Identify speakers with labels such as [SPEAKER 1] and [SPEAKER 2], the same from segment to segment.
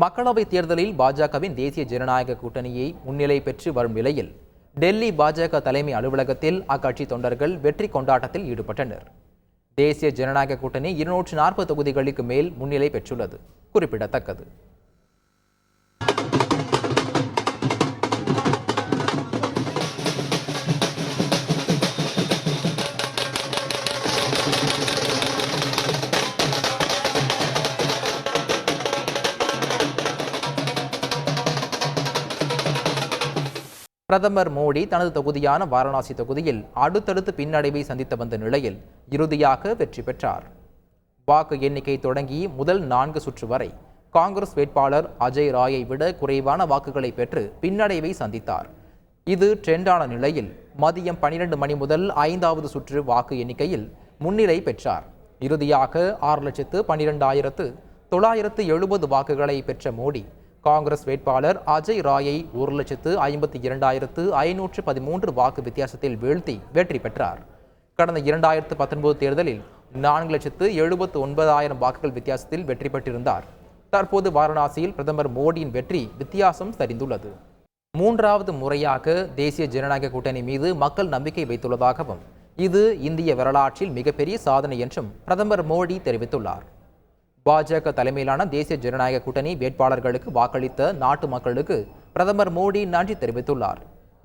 [SPEAKER 1] மக்களவைத் தேர்தலில் பாஜகவின் தேசிய ஜனநாயக கூட்டணியை முன்னிலை பெற்று வரும் நிலையில் டெல்லி பாஜக தலைமை அலுவலகத்தில் அக்கட்சி தொண்டர்கள் வெற்றி கொண்டாட்டத்தில் ஈடுபட்டனர். தேசிய ஜனநாயக கூட்டணி 240 தொகுதிகளுக்கு மேல் முன்னிலை பெற்றுள்ளது குறிப்பிடத்தக்கது. பிரதமர் மோடி தனது தொகுதியான வாரணாசி தொகுதியில் அடுத்தடுத்து பின்னடைவை சந்தித்து வந்த நிலையில் இறுதியாக வெற்றி பெற்றார். வாக்கு எண்ணிக்கை தொடங்கி முதல் 4 சுற்று வரை காங்கிரஸ் வேட்பாளர் அஜய் ராயை விட குறைவான வாக்குகளை பெற்று பின்னடைவை சந்தித்தார். இது ட்ரெண்டான நிலையில் மதியம் 12 மணி முதல் 5வது சுற்று வாக்கு எண்ணிக்கையில் முன்னிலை பெற்றார். இறுதியாக 6,12,970 வாக்குகளை பெற்ற மோடி காங்கிரஸ் வேட்பாளர் அஜய் ராயை 1,52,513 வாக்கு வித்தியாசத்தில் வீழ்த்தி வெற்றி பெற்றார். கடந்த 2019 தேர்தலில் 4,79,000 வாக்குகள் வித்தியாசத்தில் வெற்றி பெற்றிருந்தார். தற்போது வாரணாசியில் பிரதமர் மோடியின் வெற்றி வித்தியாசம் சரிந்துள்ளது. 3வது முறையாக தேசிய ஜனநாயக கூட்டணி மீது மக்கள் நம்பிக்கை வைத்துள்ளதாகவும் இது இந்திய வரலாற்றில் மிகப்பெரிய சாதனை என்றும் பிரதமர் மோடி தெரிவித்துள்ளார். பாஜக தலைமையிலான தேசிய ஜனநாயக கூட்டணி வேட்பாளர்களுக்கு வாக்களித்த நாட்டு மக்களுக்கு பிரதமர் மோடி நன்றி தெரிவித்துள்ளார்.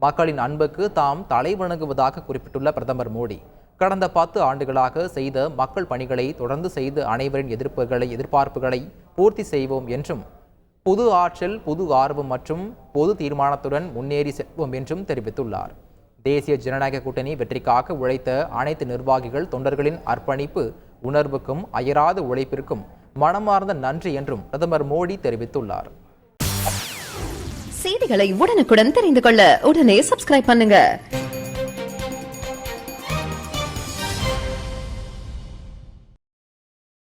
[SPEAKER 1] மக்களின் அன்புக்கு தாம் தலை வணங்குவதாக குறிப்பிட்டுள்ள பிரதமர் மோடி கடந்த 10 ஆண்டுகளாக செய்த மக்கள் பணிகளை தொடர்ந்து செய்து அனைவரின் எதிர்பார்ப்புகளை பூர்த்தி செய்வோம் என்றும் புது ஆற்றல், புது ஆர்வம் மற்றும் பொது தீர்மானத்துடன் முன்னேறி செல்வோம் என்றும் தெரிவித்துள்ளார். தேசிய ஜனநாயக கூட்டணி வெற்றிக்காக உழைத்த அனைத்து நிர்வாகிகள், தொண்டர்களின் அர்ப்பணிப்பு உணர்வுக்கும் அயராத உழைப்பிற்கும் மனமார்ந்த நன்றி என்றும் பிரதமர் மோடி தெரிவித்துள்ளார்.
[SPEAKER 2] செய்திகளை உடனுக்குடன் தெரிந்து கொள்ள உடனே சப்ஸ்கிரைப் பண்ணுங்க.